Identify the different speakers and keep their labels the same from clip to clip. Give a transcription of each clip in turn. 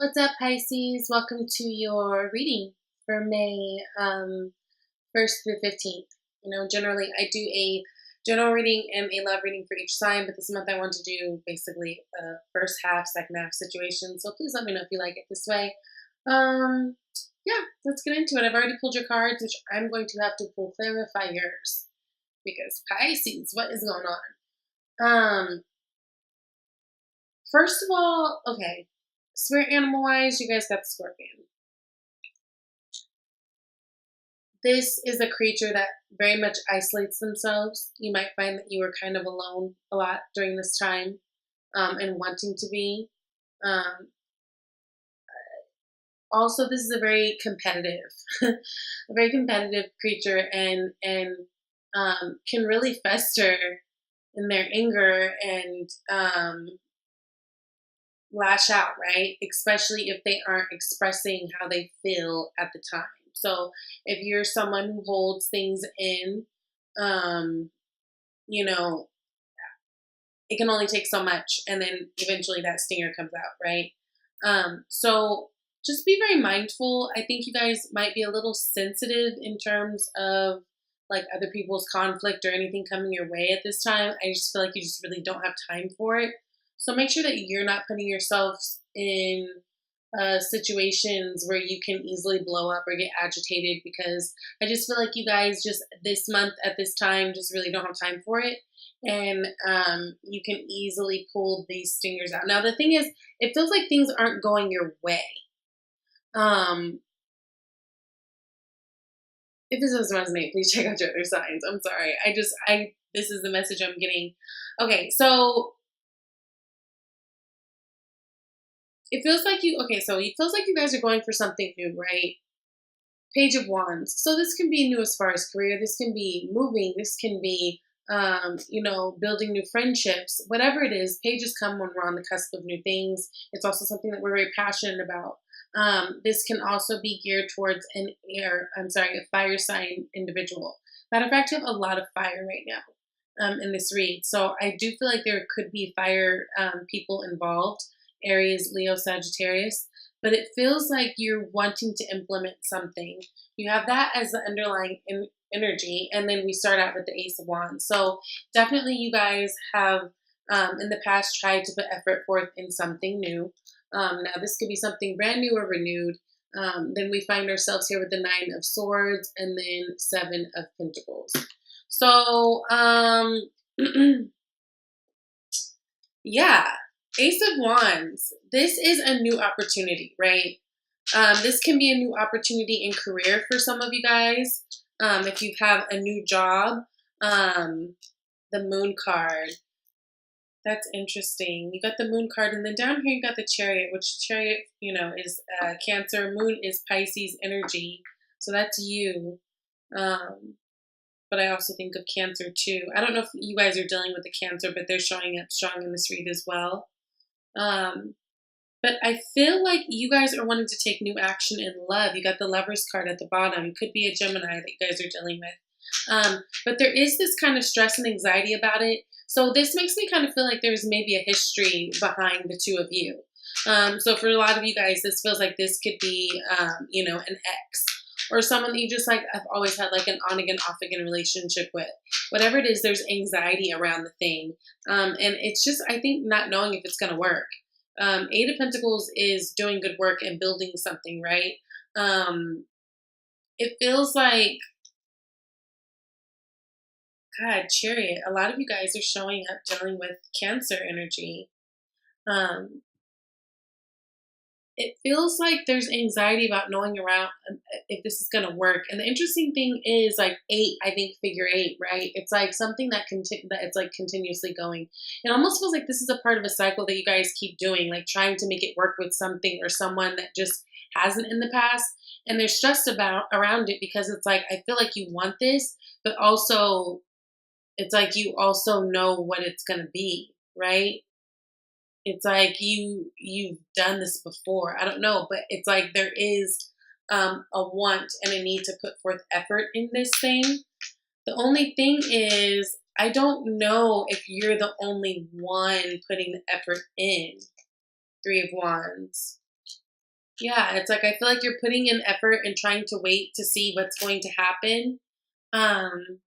Speaker 1: What's up, Pisces? Welcome to your reading for May 1st through 15th. Generally I do a general reading and a love reading for each sign, but this month I want to do basically a first half, second half situation. So please let me know if you like it this way. Yeah, let's get into it. I've already pulled your cards, which I'm going to have to pull clarifiers because Pisces, what is going on? First of all, okay. Spirit animal wise, you guys got the scorpion. This is a creature that very much isolates themselves. You might find that you are kind of alone a lot during this time and wanting to be. Um, also, this is a very competitive, a very competitive creature and can really fester in their anger and lash out, right? Especially if they aren't expressing how they feel at the time. So if you're someone who holds things in, um, you know, it can only take so much, and then eventually that stinger comes out, right? So just be very mindful. I think you guys might be a little sensitive in terms of like other people's conflict or anything coming your way at this time. I just feel like you just really don't have time for it. So make sure that you're not putting yourselves in situations where you can easily blow up or get agitated, because I just feel like you guys just this month at this time just really don't have time for it. And you can easily pull these stingers out. Now, the thing is, it feels like things aren't going your way. If this doesn't resonate, please check out your other signs. I'm sorry. This is the message I'm getting. Okay, so it feels like you guys are going for something new, right? Page of Wands. So this can be new as far as career. This can be moving. This can be, building new friendships. Whatever it is, pages come when we're on the cusp of new things. It's also something that we're very passionate about. This can also be geared towards a fire sign individual. Matter of fact, you have a lot of fire right now in this read. So I do feel like there could be fire people involved. Aries, Leo, Sagittarius. But it feels like you're wanting to implement something. You have that as the underlying energy, and then we start out with the Ace of Wands. So definitely you guys have in the past tried to put effort forth in something new. Now this could be something brand new or renewed. Then we find ourselves here with the Nine of Swords and then Seven of Pentacles. So yeah, Ace of Wands. This is a new opportunity, right? This can be a new opportunity in career for some of you guys. If you have a new job, the Moon card. That's interesting. You got the Moon card, and then down here you got the Chariot, which Chariot, is Cancer. Moon is Pisces energy, so that's you. But I also think of Cancer too. I don't know if you guys are dealing with the Cancer, but they're showing up strong in this read as well. But I feel like you guys are wanting to take new action in love. You got the Lovers card at the bottom. It could be a Gemini that you guys are dealing with. But there is this kind of stress and anxiety about it. So this makes me kind of feel like there's maybe a history behind the two of you. So for a lot of you guys, this feels like this could be, an ex or someone that you just like have always had like an on again, off again relationship with. Whatever it is, there's anxiety around the thing. And it's just, I think, not knowing if it's going to work. Eight of Pentacles is doing good work and building something, right? It feels like, God, Chariot, a lot of you guys are showing up dealing with Cancer energy. It feels like there's anxiety about knowing around if this is going to work. And the interesting thing is like 8, I think figure 8, right? It's like something that it's like continuously going. It almost feels like this is a part of a cycle that you guys keep doing, like trying to make it work with something or someone that just hasn't in the past. And they're stressed around it because it's like, I feel like you want this, but also it's like you also know what it's going to be, right? It's like you've done this before. I don't know, but it's like there is a want and a need to put forth effort in this thing. The only thing is, I don't know if you're the only one putting the effort in. Three of Wands. Yeah, it's like I feel like you're putting in effort and trying to wait to see what's going to happen. Um,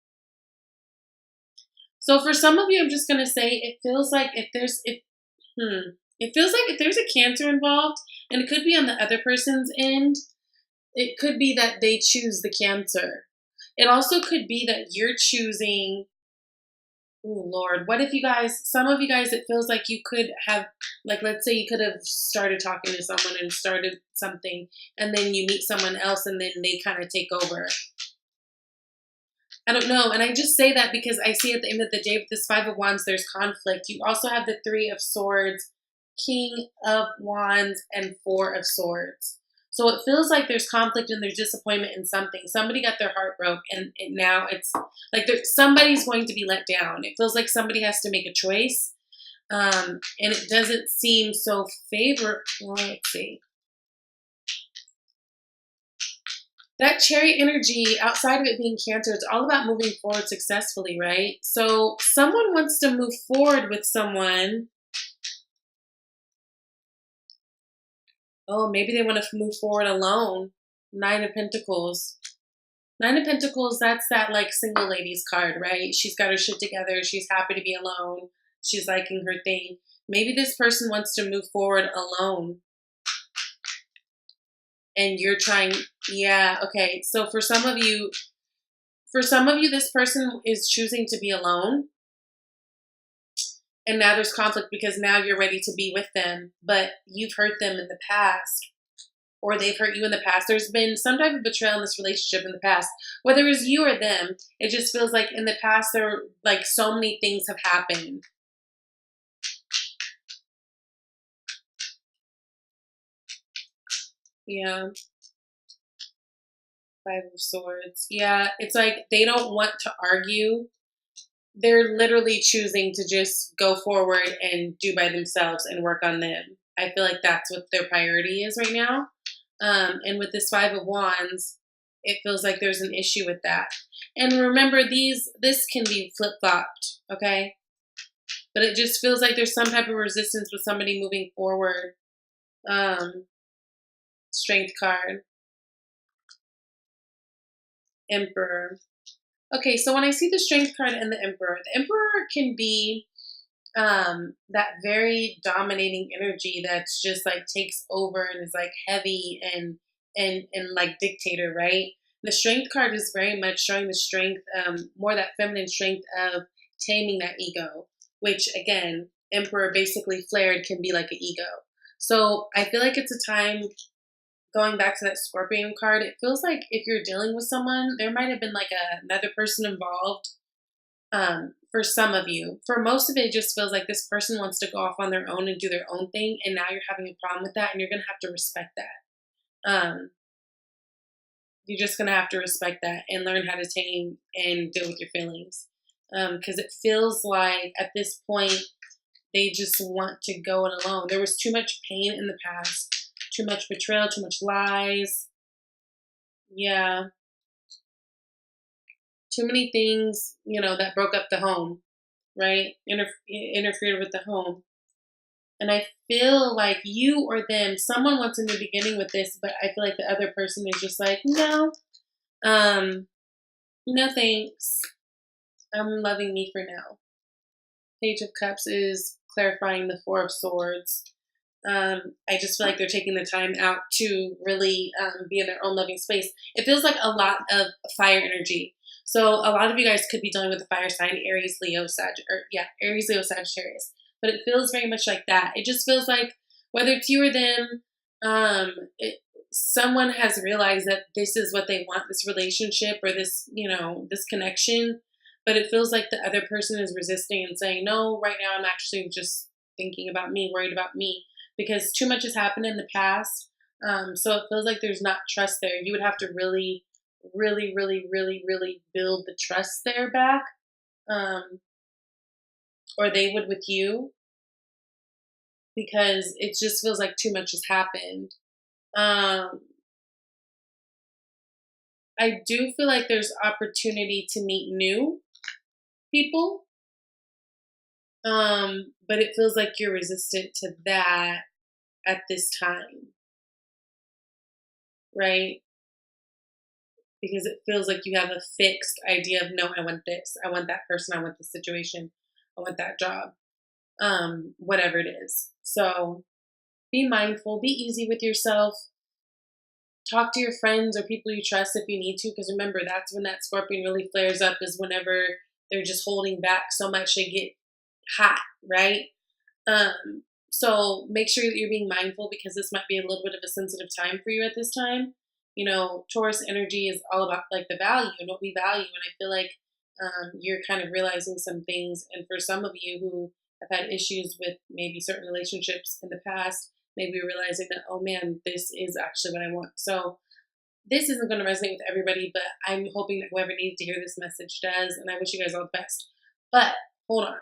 Speaker 1: so for some of you, I'm just gonna say it feels like it feels like if there's a Cancer involved, and it could be on the other person's end, it could be that they choose the Cancer. It also could be that you're choosing. Oh Lord, what if you guys, some of you guys, it feels like you could have, like, let's say you could have started talking to someone and started something, and then you meet someone else and then they kind of take over. I don't know. And I just say that because I see at the end of the day with this Five of Wands, there's conflict. You also have the Three of Swords, King of Wands, and Four of Swords. So it feels like there's conflict and there's disappointment in something. Somebody got their heart broke, and now it's like somebody's going to be let down. It feels like somebody has to make a choice, and it doesn't seem so favorable. Well, let's see. That Chariot energy, outside of it being Cancer, it's all about moving forward successfully, right? So someone wants to move forward with someone. Oh, maybe they want to move forward alone. Nine of Pentacles. Nine of Pentacles, that's that like single ladies card, right? She's got her shit together. She's happy to be alone. She's liking her thing. Maybe this person wants to move forward alone. And you're trying, yeah, okay. So for some of you, this person is choosing to be alone. And now there's conflict because now you're ready to be with them, but you've hurt them in the past, or they've hurt you in the past. There's been some type of betrayal in this relationship in the past, whether it was you or them. It just feels like in the past, there like so many things have happened. Yeah. Five of Swords. Yeah. It's like they don't want to argue. They're literally choosing to just go forward and do by themselves and work on them. I feel like that's what their priority is right now. And with this Five of Wands, it feels like there's an issue with that. And remember, this can be flip-flopped, okay? But it just feels like there's some type of resistance with somebody moving forward. Strength card. Emperor. Okay, so when I see the Strength card and the Emperor can be that very dominating energy that's just like takes over and is like heavy and like dictator, right? The Strength card is very much showing the strength, more that feminine strength of taming that ego, which again, Emperor basically flared can be like an ego. So I feel like it's a time, going back to that Scorpion card, it feels like if you're dealing with someone, there might have been like another person involved. For some of you. For most of it, it just feels like this person wants to go off on their own and do their own thing, and now you're having a problem with that, and you're gonna have to respect that. You're just gonna have to respect that and learn how to tame and deal with your feelings. Because it feels like at this point they just want to go it alone. There was too much pain in the past, too much betrayal, too much lies. Yeah, too many things, that broke up the home, right? Interfered with the home. And I feel like you or them, someone wants in the beginning with this, but I feel like the other person is just like, no, no thanks. I'm loving me for now. Page of Cups is clarifying the Four of Swords. I just feel like they're taking the time out to really be in their own loving space. It feels like a lot of fire energy. So a lot of you guys could be dealing with a fire sign, Aries, Leo, Aries, Leo, Sagittarius. But it feels very much like that. It just feels like whether it's you or them, someone has realized that this is what they want, this relationship or this, this connection. But it feels like the other person is resisting and saying, no, right now I'm actually just thinking about me, worried about me, because too much has happened in the past. So it feels like there's not trust there. You would have to really, really, really, really, really build the trust there back. Or they would with you, because it just feels like too much has happened. I do feel like there's opportunity to meet new people. But it feels like you're resistant to that at this time. right? Because it feels like you have a fixed idea of, no, I want this, I want that person, I want this situation, I want that job, whatever it is. So be mindful, be easy with yourself. Talk to your friends or people you trust if you need to, because remember, that's when that scorpion really flares up, is whenever they're just holding back so much they get hot, right? So make sure that you're being mindful, because this might be a little bit of a sensitive time for you at this time. You know, Taurus energy is all about like the value and what we value. And I feel like you're kind of realizing some things. And for some of you who have had issues with maybe certain relationships in the past, maybe realizing that, oh man, this is actually what I want. So this isn't going to resonate with everybody, but I'm hoping that whoever needs to hear this message does. And I wish you guys all the best. But hold on.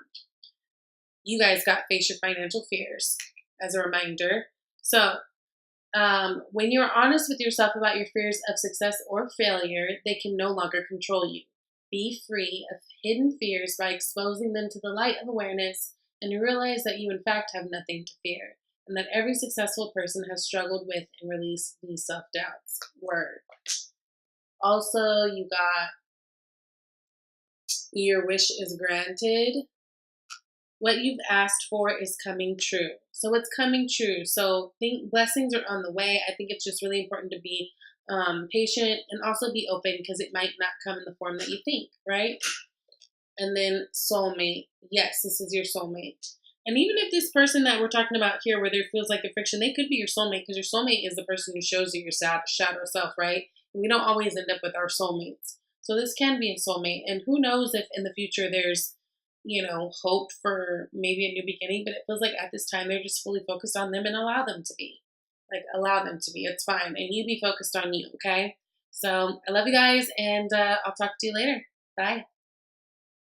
Speaker 1: You guys got face your financial fears as a reminder. So when you're honest with yourself about your fears of success or failure, they can no longer control you. Be free of hidden fears by exposing them to the light of awareness, and realize that you in fact have nothing to fear, and that every successful person has struggled with and released these self-doubts. Word. Also, you got your wish is granted. What you've asked for is coming true. So it's coming true. So think blessings are on the way. I think it's just really important to be patient and also be open, because it might not come in the form that you think, right? And then soulmate. Yes, this is your soulmate. And even if this person that we're talking about here, where there feels like a friction, they could be your soulmate, because your soulmate is the person who shows you your shadow self, right? And we don't always end up with our soulmates. So this can be a soulmate. And who knows if in the future there's, hope for maybe a new beginning, but it feels like at this time they're just fully focused on them, and allow them to be. Like, allow them to be. It's fine. And you be focused on you, okay? So I love you guys, and I'll talk to you later. Bye.